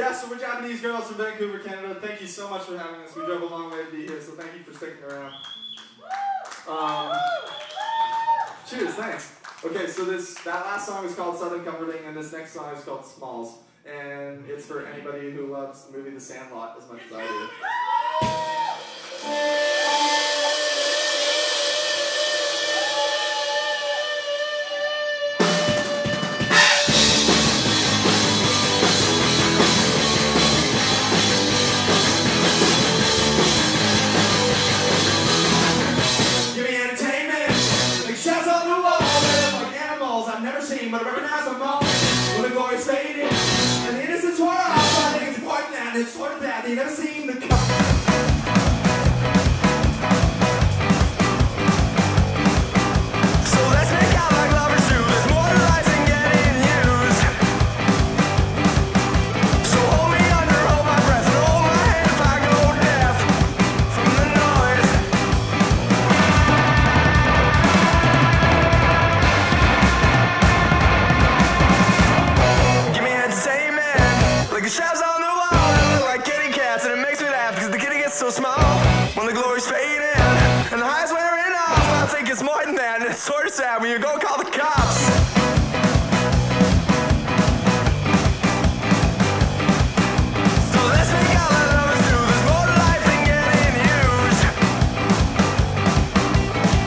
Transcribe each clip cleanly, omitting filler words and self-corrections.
Yeah, so we're Japanese girls from Vancouver, Canada. Thank you so much for having us. We drove a long way to be here, so thank you for sticking around. Cheers, thanks. Okay, so that last song is called Southern Comforting, and this next song is called Smalls. And it's for anybody who loves the movie The Sandlot as much as I do. But I recognize them all when the glory's fading and the innocence wore off. I think it's important that it's sort of bad. They never seem to come. So small when the glory's fading and the high's wearing off. I think it's more than that, and it's sort of sad when you go call the cops. So let's make all our lovers do. There's more to life than getting used.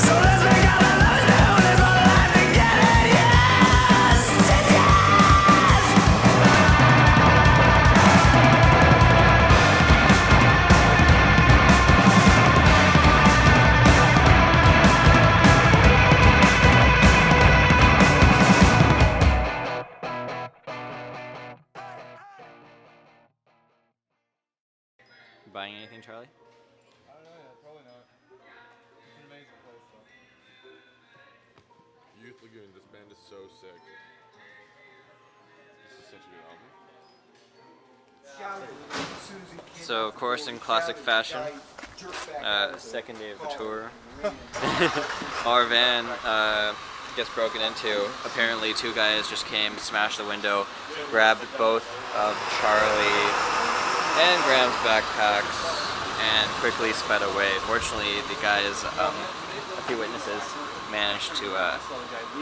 So let's make all our lovers do. There's more to life than getting used. Buying anything, Charlie? I don't know yet, probably not. It's an amazing place though. Youth Lagoon, this band is so sick. This is such a good album. So, of course, in classic fashion, second day of the tour, our van gets broken into. Apparently 2 guys just came, smashed the window, grabbed both of Charlie and Graham's backpacks and quickly sped away. Fortunately, the guys, a few witnesses, managed to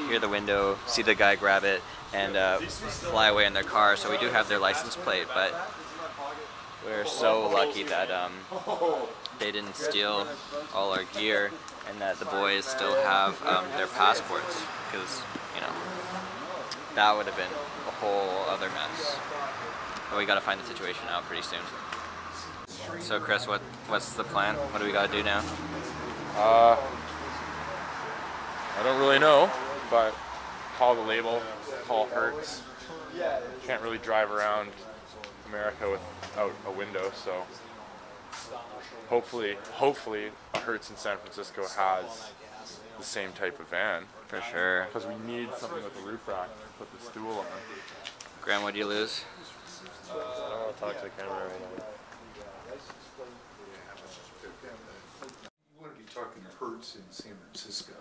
hear the window, see the guy grab it, and fly away in their car. So we do have their license plate, but we're so lucky that they didn't steal all our gear and that the boys still have their passports, because, you know, that would have been a whole other mess. But we gotta find the situation out pretty soon. So Chris, what's the plan? What do we gotta do now? I don't really know, but call the label, call Hertz. Can't really drive around America without a window, so hopefully a Hertz in San Francisco has the same type of van. For sure. Because we need something with a roof rack to put the stool on. Graham, what do you lose? I don't want to talk to the camera right now. You want to be talking to Hertz in San Francisco.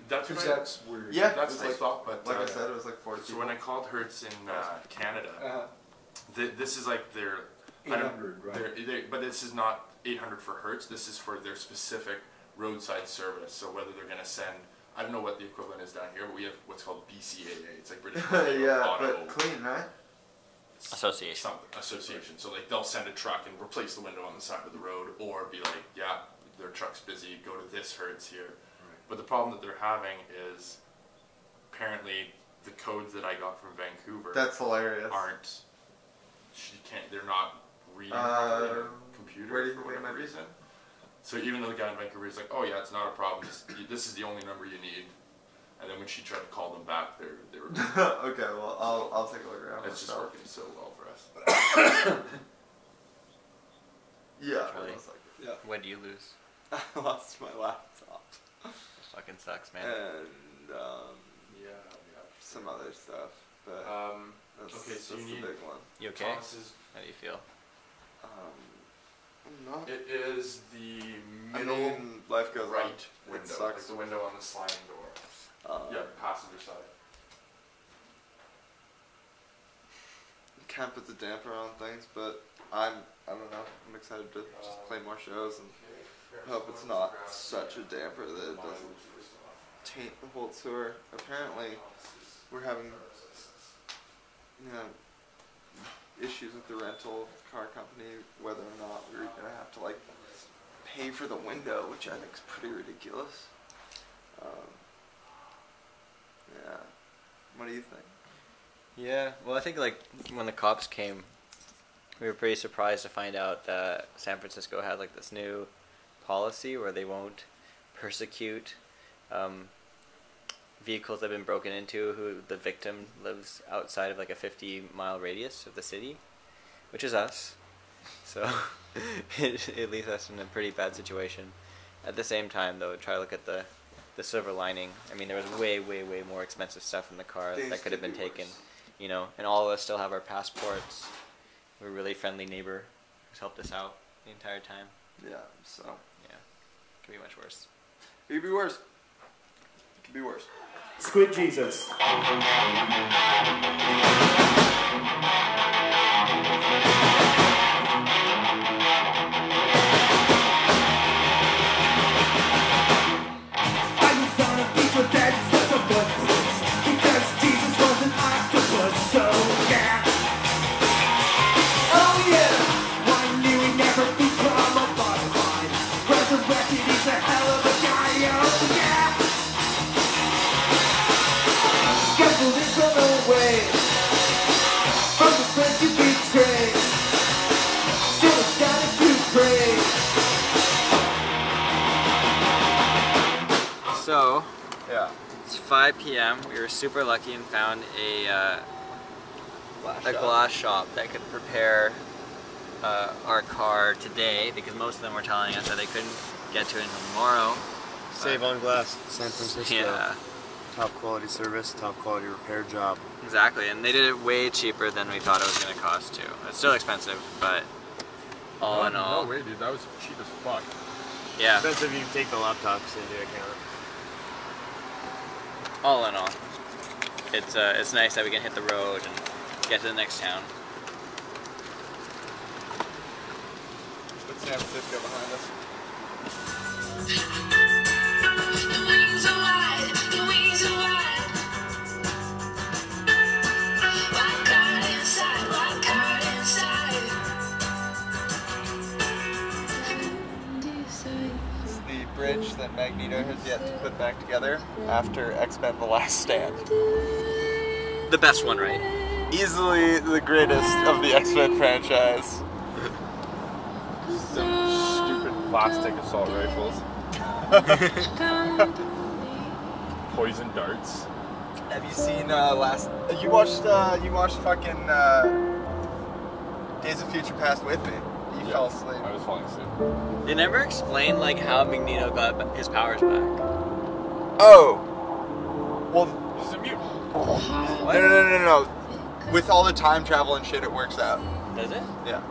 That's where. Yeah, that's what I thought. But like I said, it was like 40. So when I called Hertz in Canada, this is like their 800, right? But this is not 800 for Hertz. This is for their specific roadside service. So whether they're going to send, I don't know what the equivalent is down here, but we have what's called BCAA. It's like British yeah, Auto but clean, right? Association. Association. So like they'll send a truck and replace the window on the side of the road, or be like, yeah, their truck's busy, go to this Hertz here. Right. But the problem that they're having is apparently the codes that I got from Vancouver. That's hilarious. Aren't. They're not reading properly on their computer for whatever reason. So even though the guy in Vancouver is like, oh yeah, it's not a problem. This is the only number you need. And then when she tried to call them back, they were. Okay, well I'll take a look around. It's just working so well for us. Yeah. Charlie, Yeah. what do you lose? I lost my laptop. Fucking sucks, man. And some other stuff, but that's so the big one. You okay? How do you feel? I'm not. It is the middle life goes right on. window, It sucks. like the window on the sliding door. Yeah, passenger side. kind of puts a damper on things, but I don't know. I'm excited to just play more shows and hope it's not such a damper that it doesn't taint the whole tour. Apparently, we're having issues with the rental car company, whether or not we're gonna have to like pay for the window, which I think is pretty ridiculous. Yeah. What do you think? Yeah, well, I think like when the cops came, we were pretty surprised to find out that San Francisco had like this new policy where they won't persecute vehicles that have been broken into who the victim lives outside of like a 50-mile radius of the city, which is us. So it leaves us in a pretty bad situation. At the same time, though, try to look at the silver lining. I mean, there was way more expensive stuff in the car that could have been taken, you know, and all of us still have our passports. We're a really friendly neighbor who's helped us out the entire time. Yeah, so. Yeah, could be much worse. It could be worse. It could be worse. Squid Jesus. So, yeah, it's 5 p.m. We were super lucky and found a glass shop that could prepare our car today, because most of them were telling us that they couldn't get to it until tomorrow. Save on glass, San Francisco. Yeah. Top quality service, top quality repair job. Exactly, and they did it way cheaper than we thought it was going to cost too. It's still expensive, but all in all... No way, dude, that was cheap as fuck. Yeah. Expensive if you take the laptops into account. All in all, it's nice that we can hit the road and get to the next town. With San Francisco behind us. The wings are wide, the wings are wide. Wild card inside, wild card inside. This is the bridge that Magneto has yet to put back together after X-Men: The Last Stand. The best one, right? Easily the greatest of the X-Men franchise. Some stupid plastic assault rifles. Poison darts. Have you seen you watched fucking Days of Future Past with me? You fell asleep. I was falling asleep. They never explained like how Magneto got his powers back. Oh! Well, He's a mutant. no. With all the time travel and shit, it works out. Does it? Yeah.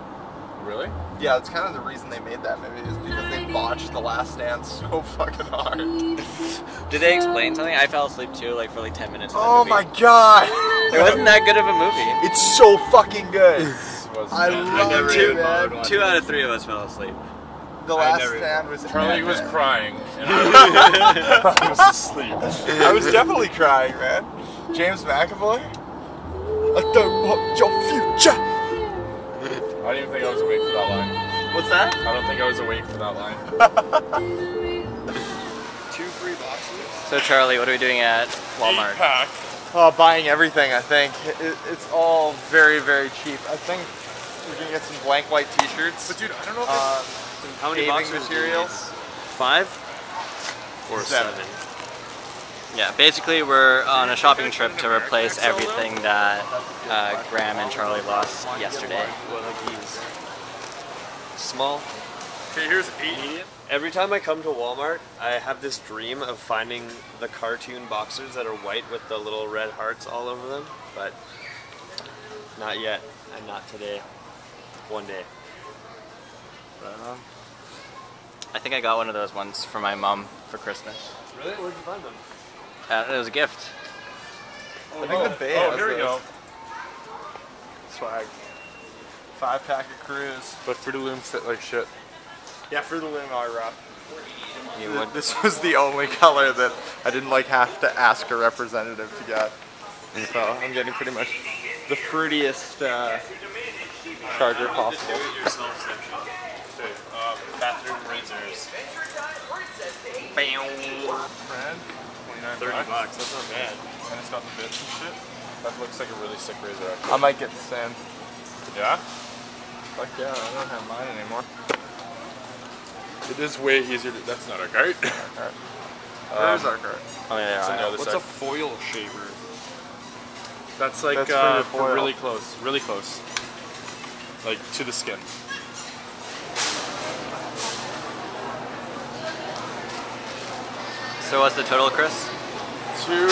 Really? Yeah, that's kind of the reason they made that movie, is because they botched The Last Stand so fucking hard. Did they explain something? I fell asleep too, like for like 10 minutes. Oh my god! It wasn't that good of a movie. It's so fucking good. I love never it, even man. bothered watching. 2 out of 3 of us fell asleep. The Last Stand was Charlie was epic. crying, and I was asleep. I was definitely crying, man. James McAvoy? I don't want your future! I don't even think I was awake for that line. What's that? I don't think I was awake for that line. 2 free boxes? So Charlie, what are we doing at Walmart? 8-pack. Oh, buying everything, I think. It's all very, very cheap. I think we're gonna get some blank white t-shirts. But dude, I don't know if Some How many paving boxes materials. 5 or 7? Yeah, basically we're on a shopping trip to replace everything that Graham and Charlie lost yesterday. What, like these? Small. okay, here's 8. Every time I come to Walmart, I have this dream of finding the cartoon boxers that are white with the little red hearts all over them, but not yet, and not today. One day. I think I got one of those ones for my mom for Christmas. Really? Where'd you find them? It was a gift. I think the Bay has here we those. go. swag. 5-pack of Cruise. But Fruit of the Looms fit like shit. Yeah, Fruit of the Loom are rough. You would. This was the only color that I didn't like have to ask a representative to get. So I'm getting pretty much the fruitiest charger possible. Bathroom razors. Brand, 29 $30, that's not bad. And it's got the bits and shit. That looks like a really sick razor actually. I might get the same. Yeah? Fuck yeah, I don't have mine anymore. It is way easier to, that's not our cart. Where's our cart? Oh yeah, It's on the other What's side. a foil shaver? That's like That's for your for foil. really close. Like to the skin. So what's the total, Chris? To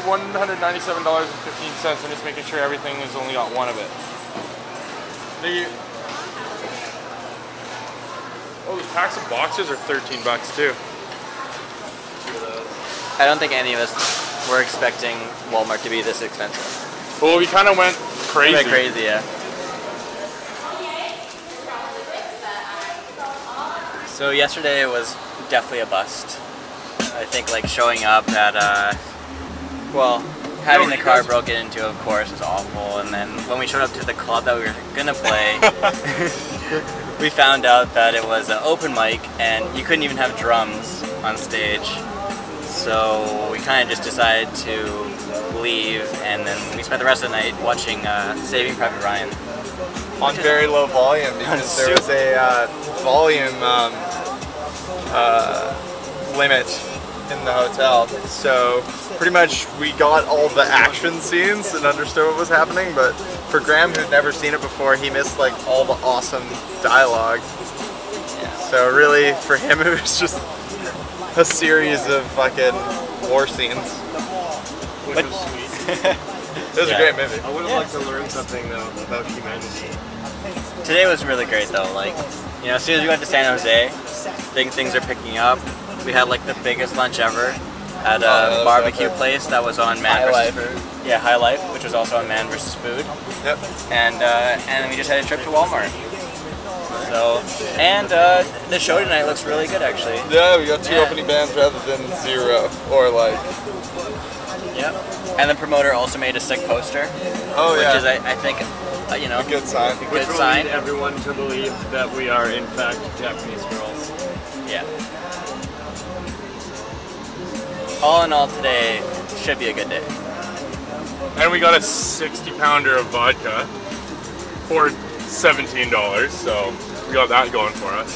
$197.15. I'm just making sure everything has only got one of it. Oh, the packs of boxes are $13 too. I don't think any of us were expecting Walmart to be this expensive. Well, we kind of went crazy. Went crazy, yeah. So yesterday was definitely a bust. I think like showing up at, well, having the car broken into, of course, was awful. And then when we showed up to the club that we were gonna play, we found out that it was an open mic and you couldn't even have drums on stage. So we kind of just decided to leave, and then we spent the rest of the night watching Saving Private Ryan. On very low volume because there was a volume limit in the hotel. So pretty much we got all the action scenes and understood what was happening, but for Graham, who'd never seen it before, he missed like all the awesome dialogue. So really, for him, it was just a series of fucking war scenes. Which was sweet. It was a great movie. I would have liked to learn something though about humanity. Today was really great though. Like, you know, as soon as we got to San Jose, things are picking up. We had like the biggest lunch ever at a barbecue place that was on Man vs. Food. Yeah, High Life, which was also on Man vs. Food. Yep. And then we just had a trip to Walmart. So, and the show tonight looks really good actually. Yeah, we got 2 opening bands rather than 0, or like. Yep. And the promoter also made a sick poster. Oh yeah. Which is, I think, you know, a good sign. Which will lead everyone to believe that we are in fact Japanese girls. Yeah. All in all, today should be a good day. And we got a 60-pounder of vodka for $17, so we got that going for us.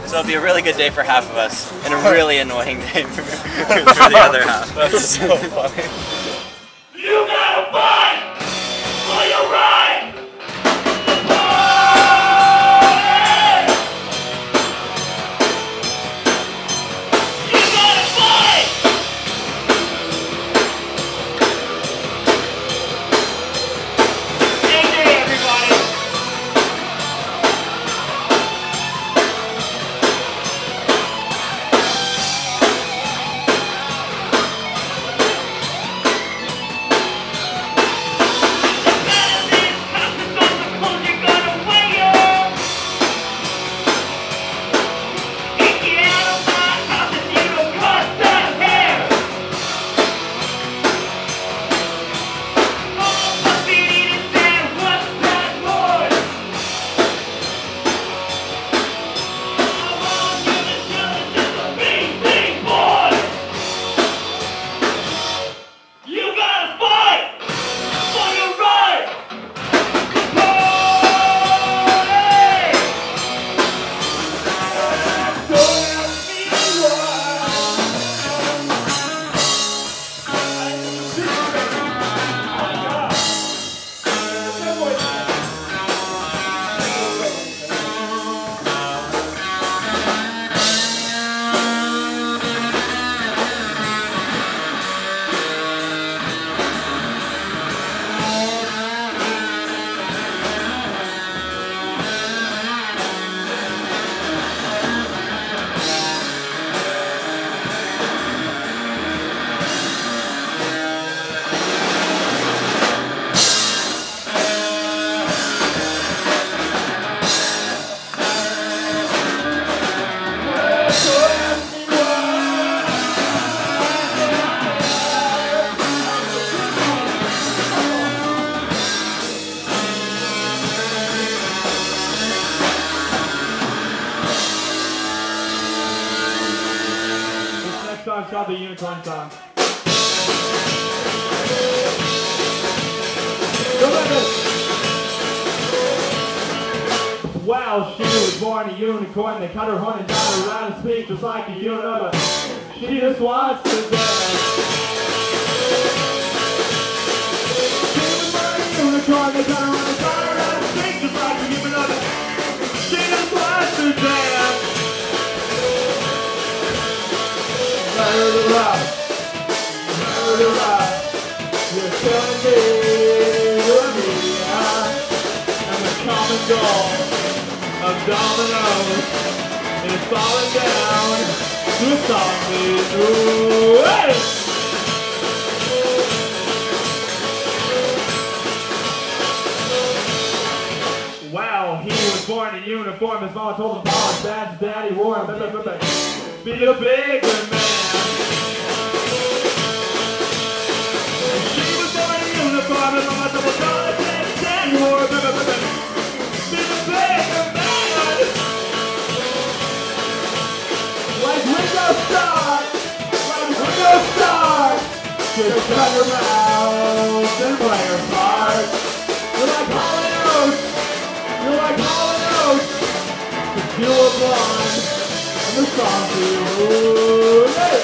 So it'll be a really good day for half of us, and a really annoying day for the other half. That's so funny. You gotta fight for your right. You gotta fight. Hey there, everybody. love the unicorn song. Well, she was born a unicorn. They cut her horn and got her around and speak just like a unicorn. She just wants to dance. She was born a unicorn. They cut her horn and got her around and speak just like a unicorn. She just wants to dance. Murderer, murderer, you're killing me, I'm the common goal of dominoes, and it's falling down to a zombie. Hey! Wow, he was born in uniform. His mom told him all his daddy wore him. Be a bigger man. She was born in uniform. His mama told him all his daddy wore him. Be a bigger man. Like Ringo Starr. Like Ringo Starr. Just cut her mouth and play her part. You're like Hall & Oates. You're like Hall & Oates. Just feel a blonde. The song to you. Hey!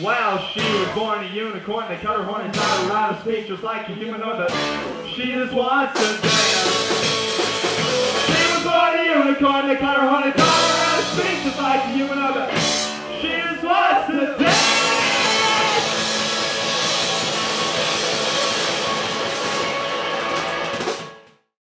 Wow, she was born a unicorn. They cut her horn and tied her around her speech just like a humanoid, but she just wants to dance. She was born a unicorn. They cut her horn and